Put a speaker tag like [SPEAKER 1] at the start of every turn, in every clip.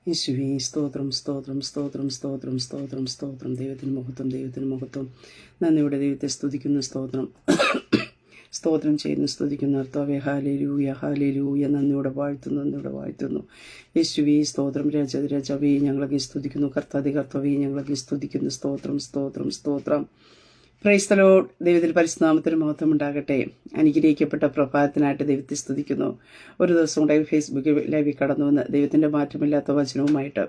[SPEAKER 1] യേശുവേ സ്തോത്രം സ്തോത്രം സ്തോത്രം സ്തോത്രം സ്തോത്രം സ്തോത്രം. ദൈവത്തിന് മഹത്വം, ദൈവത്തിന് മഹത്വം. നന്ദിയുടെ ദൈവത്തെ സ്തുതിക്കുന്ന സ്തോത്രം സ്തോത്രം ചെയ്യുന്ന സ്തുതിക്കുന്ന കർത്താവേ, ഹല്ലേലൂയ ഹല്ലേലൂയ. നന്ദിയോടെ വാഴ്ത്തുന്നു, നന്ദിയോടെ വാഴ്ത്തുന്നു. യേശുവേ സ്തോത്രം. രാജാവേ ഞങ്ങളെ സ്തുതിക്കുന്നു. കർത്താവേ ഞങ്ങളെ സ്തുതിക്കുന്നു. സ്തോത്രം സ്തോത്രം സ്തോത്രം. Praise the Lord. ദൈവത്തിൽ പരിശുദ്ധനാമത്തിന് മഹത്വം ഉണ്ടാകട്ടെ. അനുഗ്രഹിക്കപ്പെട്ട പ്രഭാതത്തിനായിട്ട് ദൈവത്തെ സ്തുതിക്കുന്നു. ഒരു ദിവസം കൂടെ ഫേസ്ബുക്കിൽ ലൈവിൽ കടന്നു വന്ന് ദൈവത്തിന്റെ മാറ്റമില്ലാത്ത വചനവുമായിട്ട്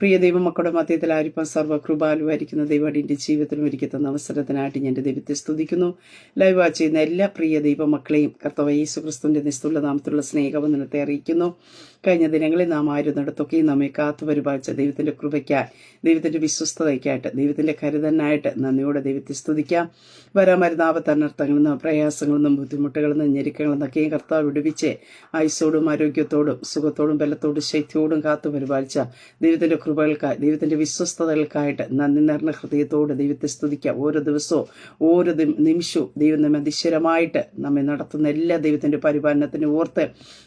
[SPEAKER 1] പ്രിയ ദൈവമക്കളുടെ മധ്യത്തിൽ ആയിരിക്കാൻ സർവ്വകൃപാലുവായിരിക്കുന്ന ദൈവത്തിന്റെ ജീവിതത്തിലും ഒരുക്കി തന്ന അവസരത്തിനായിട്ട് ഞാൻ ദൈവത്തെ സ്തുതിക്കുന്നു. ലൈവ് വാച്ച് ചെയ്യുന്ന എല്ലാ പ്രിയ ദൈവമക്കളെയും കർത്താവ് യേശു ക്രിസ്തുവിന്റെ നിസ്തുല നാമത്തിലുള്ള സ്നേഹവന്ദനത്തെ അറിയിക്കുന്നു. കഴിഞ്ഞ ദിനങ്ങളിൽ നാം ആയിരുന്നിടത്തൊക്കെയും നമ്മെ കാത്തു പരിപാലിച്ച ദൈവത്തിന്റെ കൃപയ്ക്കായി, ദൈവത്തിന്റെ വിശ്വസ്തതയ്ക്കായിട്ട്, ദൈവത്തിന്റെ കരുതനായിട്ട് നന്ദിയോടെ ദൈവത്തെ സ്തുതിക്കാം. വരുന്ന ആപത്തനർത്ഥങ്ങളിൽ നിന്നും പ്രയാസങ്ങളിൽ നിന്നും ബുദ്ധിമുട്ടുകളിൽ നിന്നും ഞെരുക്കങ്ങളിൽ നിന്നൊക്കെയും കർത്താവ് വിടുവിച്ച് ആയുസ്സോടും ആരോഗ്യത്തോടും സുഖത്തോടും ബലത്തോടും ശക്തിയോടും കാത്തു പരിപാലിച്ച ദൈവത്തിന്റെ കൃപകൾക്കായി, ദൈവത്തിന്റെ വിശ്വസ്തതകൾക്കായിട്ട് നന്ദി നിറഞ്ഞ ഹൃദയത്തോട് ദൈവത്തെ സ്തുതിക്കാം. ഓരോ ദിവസവും ഓരോ നിമിഷവും ദൈവം നമ്മെ അതിശയമായിട്ട് നമ്മെ നടത്തുന്ന എല്ലാ ദൈവത്തിന്റെ പരിപാലനത്തിന് ഓർത്ത്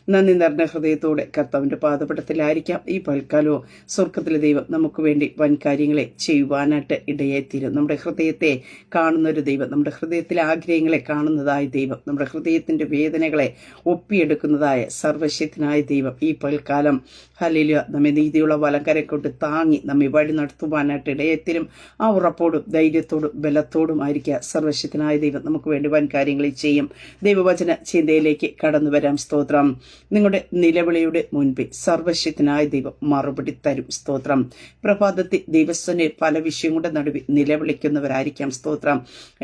[SPEAKER 1] നന്ദി നിറഞ്ഞ ഹൃദയത്തോടെ കർത്താവിന്റെ പാദപീഠത്തിലായിരിക്കാം. ഈ പൽക്കാലവും സ്വർഗത്തിലെ ദൈവം നമുക്ക് വേണ്ടി വൻ കാര്യങ്ങളെ ചെയ്യുവാനായിട്ട് ഇടയായിത്തീരും. നമ്മുടെ ഹൃദയത്തെ കാണുന്ന ഒരു ദൈവം, നമ്മുടെ ഹൃദയത്തിലെ ആഗ്രഹങ്ങളെ കാണുന്നതായ ദൈവം, നമ്മുടെ ഹൃദയത്തിന്റെ വേദനകളെ ഒപ്പിയെടുക്കുന്നതായ സർവശക്തനായ ദൈവം ഈ പൽക്കാലം ഹല്ലേലൂയ നമ്മെ നീതിയുള്ള വലങ്കരെ കൊണ്ട് താങ്ങി നമ്മെ വഴി നടത്തുവാനായിട്ട് ഇടയത്തിലും ആ ഉറപ്പോടും ധൈര്യത്തോടും ബലത്തോടും ആയിരിക്കുക സർവശക്തനായ ദൈവം നമുക്ക് വേണ്ടി വൻ കാര്യങ്ങളിൽ ചെയ്യും. ദൈവവചന ചിന്തയിലേക്ക് കടന്നു വരാം. സ്തോത്രം. നിങ്ങളുടെ നിലവിളിയുടെ മുൻപിൽ സർവശക്തനായ ദൈവം മറുപടി തരും. സ്തോത്രം. പ്രഭാതത്തിൽ ദൈവസ്ഥനെ പല വിഷയങ്ങളുടെ നടുവിൽ നിലവിളിക്കുന്നവരായിരിക്കാം. സ്തോത്രം.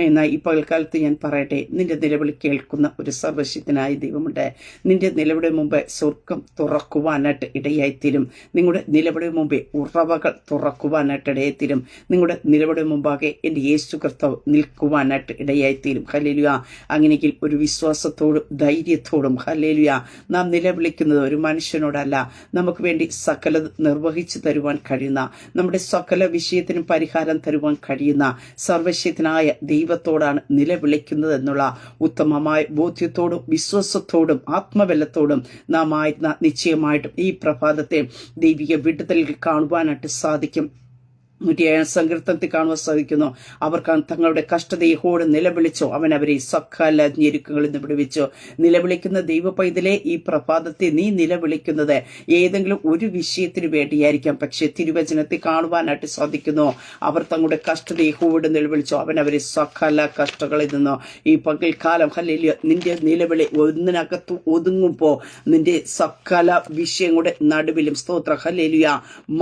[SPEAKER 1] എന്നാൽ ഈ പകൽക്കാലത്ത് ഞാൻ പറയട്ടെ, നിന്റെ നിലവിളി കേൾക്കുന്ന ഒരു സർവശക്തനായ ദൈവമുണ്ട്. നിന്റെ നിലവിളി മുമ്പ് സ്വർഗം തുറക്കുവാനായിട്ട് ഇടയായിത്തീരും. നിങ്ങളുടെ നിലവിളി മുമ്പേ ഉറവകൾ തുറക്കുവാനായിട്ട് ഇടയായിത്തീരും. നിങ്ങളുടെ നിലവിളി മുമ്പാകെ എൻ്റെ യേശു കർത്താവ് നിൽക്കുവാനായിട്ട് ഇടയായിത്തീരും. ഹല്ലേലൂയ. അങ്ങനെയെങ്കിൽ ഒരു വിശ്വാസത്തോടും ധൈര്യത്തോടും ഹല്ലേലൂയ നാം നിലവിളിക്കുന്നത് ഒരു മനുഷ്യനോടല്ല, നമുക്ക് വേണ്ടി സകലത് നിർവഹിച്ചു തരുവാൻ കഴിയുന്ന, നമ്മുടെ സകല വിഷയത്തിനും പരിഹാരം തരുവാൻ കഴിയുന്ന സർവശക്തനായ ദൈവത്തോടാണ് നിലവിളിക്കുന്നത് എന്നുള്ള ഉത്തമമായ ബോധ്യത്തോടും വിശ്വാസത്തോടും ആത്മബലത്തോടും നാം ആയിരുന്ന നിശ്ചയമായിട്ടും ഈ പ്രഭാതത്തെ ദൈവിക വിടുതലിൽ കാണുവാനായിട്ട് സാധിക്കും. 107 സങ്കീർത്തനത്തിൽ കാണുവാൻ സാധിക്കുന്നു. അവർ തങ്ങളുടെ കഷ്ടതയോട് നിലവിളിച്ചോ, അവൻ അവരെ സകല ഞെരുക്കങ്ങളിൽ നിന്ന് വിടുവിച്ചു. നിലവിളിക്കുന്ന ദൈവ പൈതലെ, ഈ പ്രഭാതത്തെ നീ നിലവിളിക്കുന്നത് ഏതെങ്കിലും ഒരു വിഷയത്തിന് വേണ്ടിയായിരിക്കാം. പക്ഷെ തിരുവചനത്തിൽ കാണുവാനായിട്ട് സാധിക്കുന്നു, അവർ തങ്ങളുടെ കഷ്ടതയോട് നിലവിളിച്ചോ, അവൻ അവരെ സകല കഷ്ടങ്ങളിൽ നിന്നോ. ഈ പകൽക്കാലം ഹല്ലേലൂയ നിന്റെ നിലവിളി ഒന്നിനകത്ത് ഒതുങ്ങുമ്പോ നിന്റെ സകല വിഷയങ്ങളുടെ നടുവിലും സ്തോത്ര ഹല്ലേലൂയ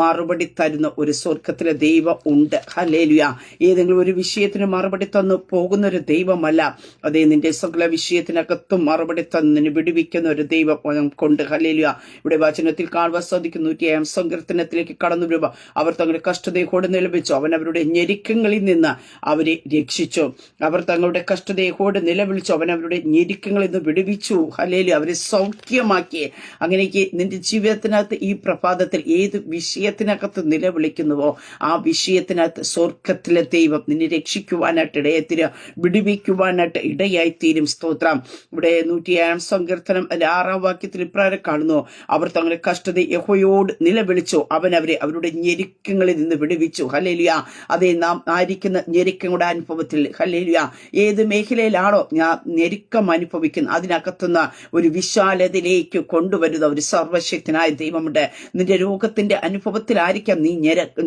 [SPEAKER 1] മറുപടി തരുന്ന ഒരു സ്വർഗത്തിലെ ദൈവം ഉണ്ട്. ഹല്ലേലൂയ. ഏതെങ്കിലും ഒരു വിഷയത്തിന് മറുപടി തന്നു പോകുന്ന ഒരു ദൈവമല്ല, അതേ നിന്റെ സകല വിഷയത്തിനകത്തും മറുപടി തന്നു വിടുവിക്കുന്ന ഒരു ദൈവം കൊണ്ട്. ഹല്ലേലൂയ. ഇവിടെ വചനത്തിൽ കാണുവാൻ സാധിക്കുന്നു. 107 സങ്കീർത്തനത്തിലേക്ക് കടന്നു വരുമ്പോൾ അവർ തങ്ങളുടെ കഷ്ടതയോട് നിലവിളിച്ചു, അവൻ അവരുടെ ഞെരുക്കങ്ങളിൽ നിന്ന് അവരെ രക്ഷിച്ചു. അവർ തങ്ങളുടെ കഷ്ടതയോട് നിലവിളിച്ചു, അവൻ അവരുടെ ഞെരുക്കങ്ങളിൽ നിന്ന് വിടുവിച്ചു. ഹല്ലേലൂയ. അവരെ സൗഖ്യമാക്കി. അങ്ങനെയൊക്കെ നിന്റെ ജീവിതത്തിനകത്ത് ഈ പ്രഭാതത്തിൽ ഏത് വിഷയത്തിനകത്ത് നിലവിളിക്കുന്നുവോ ആ വിഷയത്തിനകത്ത് സ്വർഗത്തിലെ ദൈവം നിന്നെ രക്ഷിക്കുവാനായിട്ട് ഇടയായിത്തീരുക, വിടുവിക്കുവാനായിട്ട് ഇടയായിത്തീരും. സ്തോത്രം. ഇവിടെ 107 സങ്കീർത്തനം 6 വാക്യത്തിൽ ഇപ്രകാരം കാണുന്നു, അവർ തങ്ങളുടെ കഷ്ടത യഹോവയോട് നിലവിളിച്ചു, അവൻ അവരെ അവരുടെ ഞെരുക്കങ്ങളിൽ നിന്ന് വിടുവിച്ചു. ഹല്ലേലൂയ. അതേ നാം ആയിരിക്കുന്ന ഞെരുക്കങ്ങളുടെ അനുഭവത്തിൽ ഹല്ലേലൂയ ഏത് മേഖലയിലാണോ ഞാൻ ഞെരുക്കം അനുഭവിക്കുന്നത് അതിനകത്തുനിന്ന് ഒരു വിശാലതയിലേക്ക് കൊണ്ടുവരുന്ന ഒരു സർവശക്തനായ ദൈവമുണ്ട്. നിന്റെ രോഗത്തിന്റെ അനുഭവത്തിലായിരിക്കാം നീ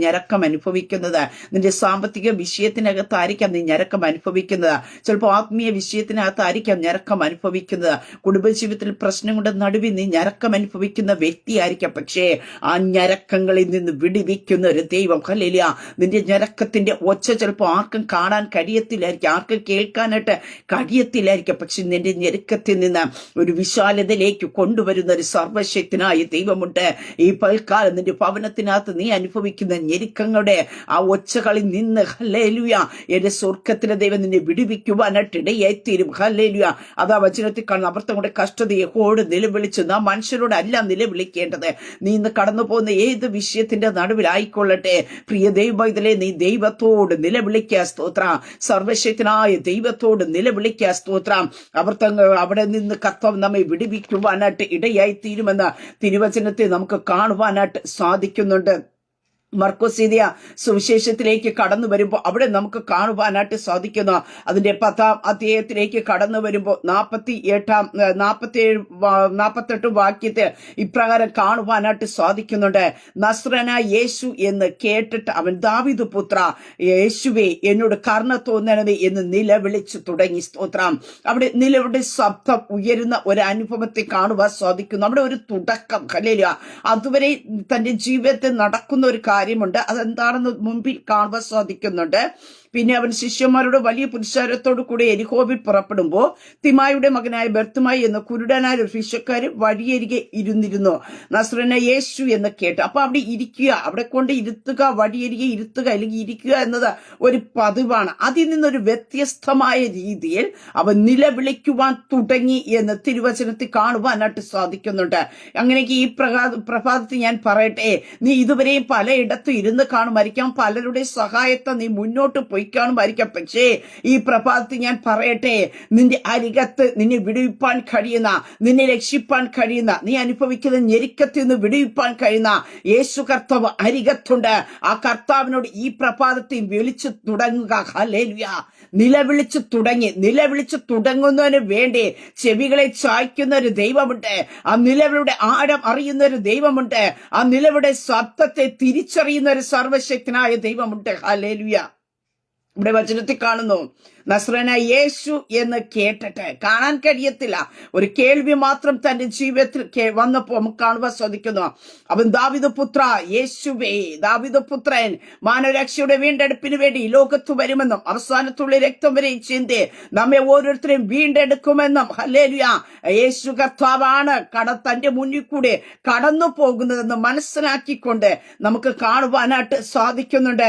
[SPEAKER 1] ഞരക്കം അനുഭവിക്കുന്നത്, നിന്റെ സാമ്പത്തിക വിഷയത്തിനകത്തായിരിക്കാം നീ ഞരക്കം അനുഭവിക്കുന്നത്, ചിലപ്പോൾ ആത്മീയ വിഷയത്തിനകത്തായിരിക്കാം ഞരക്കം അനുഭവിക്കുന്നത്, കുടുംബജീവിതത്തിൽ പ്രശ്നങ്ങളുടെ നടുവിൽ നീ ഞരക്കം അനുഭവിക്കുന്ന വ്യക്തിയായിരിക്കാം. പക്ഷേ ആ ഞരക്കങ്ങളിൽ നിന്ന് വിടുവിക്കുന്ന ഒരു ദൈവം ഹല്ലേലൂയ. നിന്റെ ഞരക്കത്തിന്റെ ഒച്ച ചിലപ്പോൾ ആർക്കും കാണാൻ കഴിയത്തില്ലായിരിക്കും, ആർക്കും കേൾക്കാനായിട്ട് കഴിയത്തില്ലായിരിക്കും. പക്ഷെ നിന്റെ ഞെരുക്കത്തിൽ നിന്ന് ഒരു വിശാലതയിലേക്ക് കൊണ്ടുവരുന്ന ഒരു സർവശക്തനായ ദൈവമുണ്ട്. ഈ പൽക്കാലം നിന്റെ ഭവനത്തിനകത്ത് നീ അനുഭവിക്കുന്ന ഞെരുക്കങ്ങളുടെ വേദനയുടെ ആ ഒച്ചകളിൽ നിന്ന് ഹല്ലേലൂയ എന്റെ സ്വർഗത്തിലെ ദൈവം നിന്നെ വിടുവിക്കുവാനായിട്ട് ഇടയായിത്തീരും. ഹല്ലേലൂയ. അതാ വചനത്തിൽ കാണുന്ന അവർത്തങ്ങളുടെ കഷ്ടതയെ യഹോവയോട് നിലവിളിച്ചു. നാം മനുഷ്യരോടല്ല നിലവിളിക്കേണ്ടത്. നീ ഇന്ന് കടന്നു പോകുന്ന ഏത് വിഷയത്തിന്റെ നടുവിലായിക്കൊള്ളട്ടെ, പ്രിയ ദൈവത്തിലെ നീ ദൈവത്തോട് നിലവിളിക്കുക. സ്തോത്രം. സർവശക്തനായ ദൈവത്തോട് നിലവിളിക്കുക. സ്തോത്രം. അവിടെ നിന്ന് കർത്താവ് നമ്മെ വിടുവിക്കുവാനായിട്ട് ഇടയായി തീരുമെന്ന് തിരുവചനത്തെ നമുക്ക് കാണുവാനായിട്ട് സാധിക്കുന്നുണ്ട്. മർക്കോസ് എഴുതിയ സുവിശേഷത്തിലേക്ക് കടന്നു വരുമ്പോൾ അവിടെ നമുക്ക് കാണുവാനായിട്ട് സാധിക്കുന്നു. അതിന്റെ 10-ാം അധ്യായത്തിലേക്ക് കടന്നു വരുമ്പോൾ 48 വാക്യത്തിൽ ഇപ്രകാരം കാണുവാനായിട്ട് സാധിക്കുന്നുണ്ട്. നസ്രനായ യേശു എന്ന് കേട്ടിട്ട് അവൻ ദാവീദ് പുത്ര യേശുവേ എന്നോട് കരുണ തോന്നണമേ എന്ന് നിലവിളിച്ചു തുടങ്ങി. സ്തോത്രം. അവിടെ നിലവിളി ശബ്ദം ഉയരുന്ന ഒരു അനുഭവത്തെ കാണുവാൻ സാധിക്കുന്നു. അവിടെ ഒരു തുടക്കം. ഹല്ലേലൂയ. അതുവരെ തന്റെ ജീവിതത്തിൽ നടക്കുന്ന ഒരു കാര്യമുണ്ട്. അതെന്താണെന്ന് മുമ്പിൽ കാണുവാൻ സാധിക്കുന്നുണ്ട്. പിന്നെ അവൻ ശിഷ്യന്മാരോട് വലിയ പുരുഷാരത്തോടു കൂടി എരിഹോവിൽ പുറപ്പെടുമ്പോൾ തിമായുടെ മകനായ ബർത്തുമായി എന്ന കുരുടനായ ഒരു ഫിഷക്കാര് വഴിയരികെ ഇരുന്നിരുന്നു. നസ്രനായ യേശു എന്ന് കേട്ട്. അപ്പൊ അവിടെ ഇരിക്കുക, അവിടെ കൊണ്ട് ഇരുത്തുക, വഴിയരികെ ഇരുത്തുക അല്ലെങ്കിൽ ഇരിക്കുക എന്നത് ഒരു പതിവാണ്. അതിൽ നിന്നൊരു വ്യത്യസ്തമായ രീതിയിൽ അവൻ നിലവിളിക്കുവാൻ തുടങ്ങി എന്ന് തിരുവചനത്തിൽ കാണുവാനായിട്ട് സാധിക്കുന്നുണ്ട്. അങ്ങനെയെങ്കിൽ ഈ പ്രഭാതത്തിൽ ഞാൻ പറയട്ടെ, നീ ഇതുവരെയും പലയിടത്തും ഇരുന്ന് കാണുമായിരിക്കാം, പലരുടെ സഹായത്തെ നീ മുന്നോട്ട് പോയി കാണുമായിരിക്കാം. പക്ഷേ ഈ പ്രഭാതത്തിൽ ഞാൻ പറയട്ടെ, നിന്റെ അരികത്ത് നിന്നെ വിടുവിപ്പാൻ കഴിയുന്ന, നിന്നെ രക്ഷിപ്പാൻ കഴിയുന്ന, നീ അനുഭവിക്കുന്ന ഞെരുക്കത്തിൽ നിന്ന് വിടുവിപ്പാൻ കഴിയുന്ന യേശു കർത്താവ് അരികത്തുണ്ട്. ആ കർത്താവിനോട് ഈ പ്രഭാതത്തിൽ വിളിച്ചു തുടങ്ങുക. ഹല്ലേലൂയ. നിലവിളിച്ചു തുടങ്ങുന്നതിന് വേണ്ടി ചെവികളെ ചായ്ക്കുന്ന ഒരു ദൈവമുണ്ട്. ആ നിലവിളുടെ ആഴം അറിയുന്ന ഒരു ദൈവമുണ്ട്. ആ നിലവിളുടെ ശബ്ദത്തെ തിരിച്ചറിയുന്ന ഒരു സർവശക്തനായ ദൈവമുണ്ട്. ഹല്ലേലൂയ. ഇവിടെ വചനത്തിൽ കാണുന്നു, നസ്രനായ യേശു എന്ന് കേട്ടിട്ട്, കാണാൻ കഴിയത്തില്ല, ഒരു കേൾവി മാത്രം തന്റെ ജീവിതത്തിൽ വന്നപ്പോ നമുക്ക് കാണുവാൻ സാധിക്കുന്നു. അവൻ ദാവീദ് പുത്ര യേശുവേ, ദാവീദ് പുത്രൻ മാനവരക്ഷയുടെ വീണ്ടെടുപ്പിന് വേണ്ടി ഈ ലോകത്ത് വരുമെന്നും അവസാനത്തുള്ള രക്തം വരെ ചിന്തി നമ്മെ ഓരോരുത്തരെയും വീണ്ടെടുക്കുമെന്നും ഹല്ലേലൂയ യേശു കർത്താവാണ് തന്റെ മുന്നിൽ കൂടെ കടന്നു പോകുന്നതെന്ന് മനസ്സിലാക്കിക്കൊണ്ട് നമുക്ക് കാണുവാനായിട്ട് സാധിക്കുന്നുണ്ട്.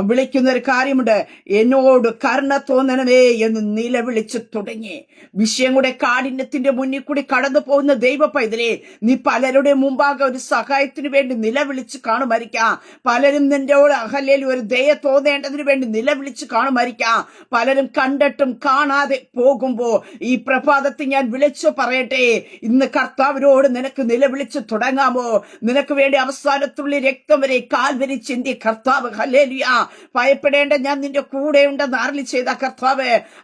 [SPEAKER 1] വിളിക്കുന്ന ഒരു കാര്യമുണ്ട്, എന്നോട് കരുണ തോന്നണം എന്ന് നിലവിളിച്ചു തുടങ്ങി. വിഷയം കൂടെ കാഠിന്യത്തിന്റെ മുന്നിൽ കൂടി കടന്നു പോകുന്ന ദൈവ പൈതലേ, നീ പലരുടെ മുമ്പാകെ ഒരു സഹായത്തിന് വേണ്ടി നിലവിളിച്ച് കാണുമായിരിക്കാം. പലരും നിന്റെയോട് ഹല്ലേലൂയ ഒരു ദയ തോന്നേണ്ടതിന് വേണ്ടി നിലവിളിച്ച് കാണുമായിരിക്കാം. പലരും കണ്ടിട്ടും കാണാതെ പോകുമ്പോ ഈ പ്രഭാതത്തിൽ ഞാൻ വിളിച്ചു പറയട്ടെ, ഇന്ന് കർത്താവിനോട് നിനക്ക് നിലവിളിച്ച് തുടങ്ങാമോ? നിനക്ക് വേണ്ടി അവസാനത്തുള്ള രക്തം വരെ കാൽവരി ചിന്തി കർത്താവ് ഹല്ലേലൂയ ഭയപ്പെടേണ്ട, ഞാൻ നിന്റെ കൂടെ ഉണ്ടെന്ന് അരുളി ചെയ്ത കർത്താവ്,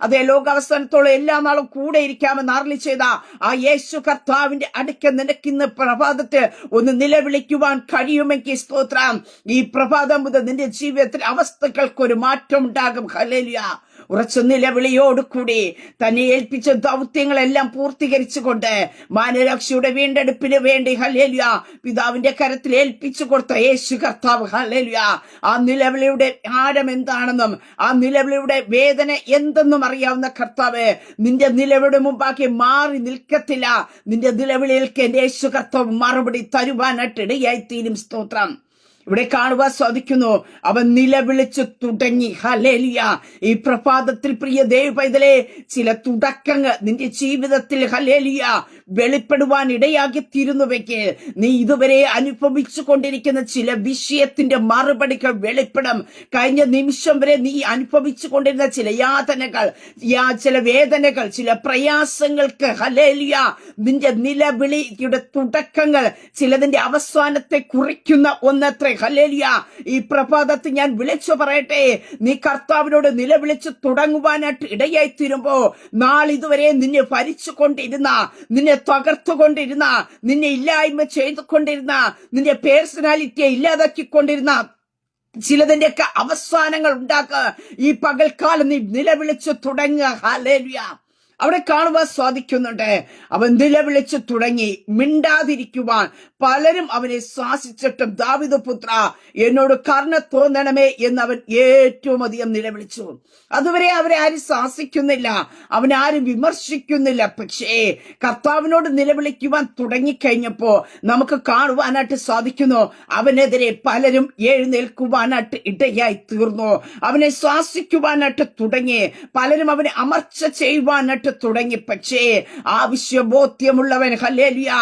[SPEAKER 1] അതേ ലോകാവസാനത്തോളം എല്ലാ നാളും കൂടെ ഇരിക്കാമെന്ന് അരുളി ചെയ്ത ആ യേശു കർത്താവിന്റെ അടുക്ക നിനക്കിന്ന് പ്രഭാതത്തിൽ ഒന്ന് നിലവിളിക്കുവാൻ കഴിയുമെങ്കിൽ സ്തോത്രം. ഈ പ്രഭാതം മുതൽ നിന്റെ ജീവിതത്തിൽ അവസ്ഥകൾക്കൊരു മാറ്റം ഉണ്ടാകും. ഹല്ലേലൂയ. ഉറച്ച നിലവിളിയോടുകൂടി തന്നെ ഏൽപ്പിച്ച ദൗത്യങ്ങളെല്ലാം പൂർത്തീകരിച്ചുകൊണ്ട് മാനവരക്ഷയുടെ വീണ്ടെടുപ്പിന് വേണ്ടി ഹല്ലേലൂയ പിതാവിന്റെ കരത്തിൽ ഏൽപ്പിച്ചു കൊടുത്ത യേശു കർത്താവ് ഹല്ലേലൂയ ആ നിലവിളിയുടെ ആഴം എന്താണെന്നും ആ നിലവിളിയുടെ വേദന എന്തെന്നും അറിയാവുന്ന കർത്താവ് നിന്റെ നിലവിളിയുടെ മുമ്പാക്കി മാറി നിൽക്കത്തില്ല. നിന്റെ നിലവിളികൾക്ക് എന്റെ യേശു കർത്താവ് മറുപടി തരുവാനായിട്ട് ഇടയായിത്തീരും. സ്തോത്രം. ഇവിടെ കാണുവാൻ സാധിക്കുന്നു, അവൻ നിലവിളിച്ചു തുടങ്ങി. ഹല്ലേലൂയ. ഈ പ്രഭാതത്തിൽ പ്രിയ ദൈവപൈതലേ, ചില തുടക്കങ്ങൾ നിന്റെ ജീവിതത്തിൽ ഹല്ലേലൂയ വെളിപ്പെടുവാൻ ഇടയാക്കിത്തീരുന്നുവെങ്കിൽ നീ ഇതുവരെ അനുഭവിച്ചു കൊണ്ടിരിക്കുന്ന ചില വിഷയത്തിന്റെ മറുപടികൾ വെളിപ്പെടും. കഴിഞ്ഞ നിമിഷം വരെ നീ അനുഭവിച്ചു കൊണ്ടിരുന്ന ചില യാതനകൾ, ചില വേദനകൾ, ചില പ്രയാസങ്ങൾക്ക് ഹല്ലേലൂയ നിന്റെ നിലവിളിയുടെ തുടക്കങ്ങൾ ചിലതിന്റെ അവസാനത്തെ കുറിക്കുന്ന ഒന്നത്രേ. ഹല്ലേലൂയ. ഈ പ്രഭാതത്തിൽ ഞാൻ വിളിച്ചു പറയട്ടെ, നീ കർത്താവിനോട് നിലവിളിച്ചു തുടങ്ങുവാനായിട്ട് ഇടയായിത്തീരുമ്പോ നാളിതുവരെ നിന്നെ ഭരിച്ചുകൊണ്ടിരുന്ന, നിന്നെ തകർത്തുകൊണ്ടിരുന്ന, നിന്നെ ഇല്ലായ്മ ചെയ്തുകൊണ്ടിരുന്ന, നിന്റെ പേഴ്സണാലിറ്റിയെ ഇല്ലാതാക്കിക്കൊണ്ടിരുന്ന ചിലതിന്റെയൊക്കെ അവസാനങ്ങൾ ഉണ്ടാക്കുക. ഈ പകൽക്കാലം നീ നിലവിളിച്ചു തുടങ്ങുക. ഹല്ലേലൂയ. അവിടെ കാണുവാൻ സാധിക്കുന്നുണ്ട്. അവൻ നിലവിളിച്ചു തുടങ്ങി. മിണ്ടാതിരിക്കുവാൻ പലരും അവനെ ശാസിച്ചിട്ടും ദാവീദ് പുത്ര എന്നോട് കരുണ തോന്നണമേ എന്ന് അവൻ ഏറ്റവും അധികം നിലവിളിച്ചു. അതുവരെ അവരെ ആരും ശാസിക്കുന്നില്ല, അവനാരും വിമർശിക്കുന്നില്ല. പക്ഷേ കർത്താവിനോട് നിലവിളിക്കുവാൻ തുടങ്ങിക്കഴിഞ്ഞപ്പോ നമുക്ക് കാണുവാനായിട്ട് സാധിക്കുന്നു, അവനെതിരെ പലരും എഴുന്നേൽക്കുവാനായിട്ട് ഇടയായി തീർന്നു. അവനെ ശാസിക്കുവാനായിട്ട് തുടങ്ങി, പലരും അവനെ അമർച്ച ചെയ്യുവാനായിട്ട് തുടങ്ങി. പക്ഷേ ആവശ്യബോധ്യമുള്ളവൻ, ഹല്ലേലൂയ,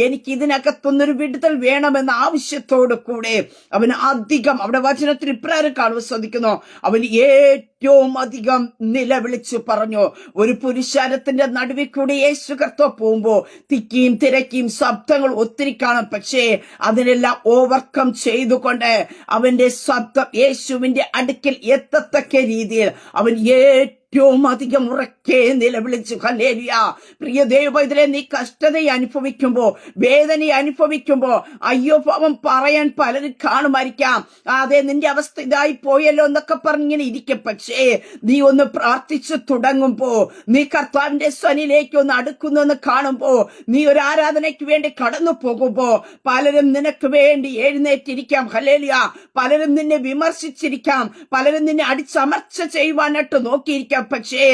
[SPEAKER 1] എനിക്ക് ഇതിനകത്തൊന്നൊരു വിടുതൽ വേണമെന്ന ആവശ്യത്തോട് കൂടെ അവൻ അധികം, അവിടെ വചനത്തിൽ ഇപ്രകാരം കാണുവാൻ സാധിക്കുന്നു, അവൻ ഏറ്റവും അധികം നിലവിളിച്ചു പറഞ്ഞു. ഒരു പുരുഷാരത്തിന്റെ നടുവിൽ കൂടി യേശു കർത്താവ് പോകുമ്പോ തിക്കിയും തിരക്കിയും ശബ്ദങ്ങൾ ഒത്തിരി കാണും. പക്ഷേ അതിനെല്ലാം ഓവർകം ചെയ്തുകൊണ്ട് അവന്റെ ശബ്ദം യേശുവിന്റെ അടുക്കൽ എത്തത്തക്ക രീതിയിൽ അവൻ ഏറ്റവും അധികം ഉറക്കെ നിലവിളിച്ചു. ഹല്ലേലൂയ. പ്രിയ ദൈവപൈതലേ, നീ കഷ്ടതയെ അനുഭവിക്കുമ്പോ, വേദനയെ അനുഭവിക്കുമ്പോ, അയ്യോ പാവം പറയാൻ പലരും കാണുമായിരിക്കാം. അതെ, നിന്റെ അവസ്ഥ ഇതായി പോയല്ലോ എന്നൊക്കെ പറഞ്ഞിങ്ങനെ ഇരിക്കും. പക്ഷേ നീ ഒന്ന് പ്രാർത്ഥിച്ചു തുടങ്ങുമ്പോ, നീ കർത്താവിന്റെ സ്വനിലേക്ക് ഒന്ന് അടുക്കുന്നെന്ന് കാണുമ്പോ, നീ ഒരു ആരാധനയ്ക്ക് വേണ്ടി കടന്നു പോകുമ്പോ പലരും നിനക്ക് വേണ്ടി എഴുന്നേറ്റിരിക്കാം. ഹല്ലേലൂയ. പലരും നിന്നെ വിമർശിച്ചിരിക്കാം, പലരും നിന്നെ അടിച്ചമർച്ച ചെയ്യുവാനായിട്ട് നോക്കിയിരിക്കാം. പക്ഷേ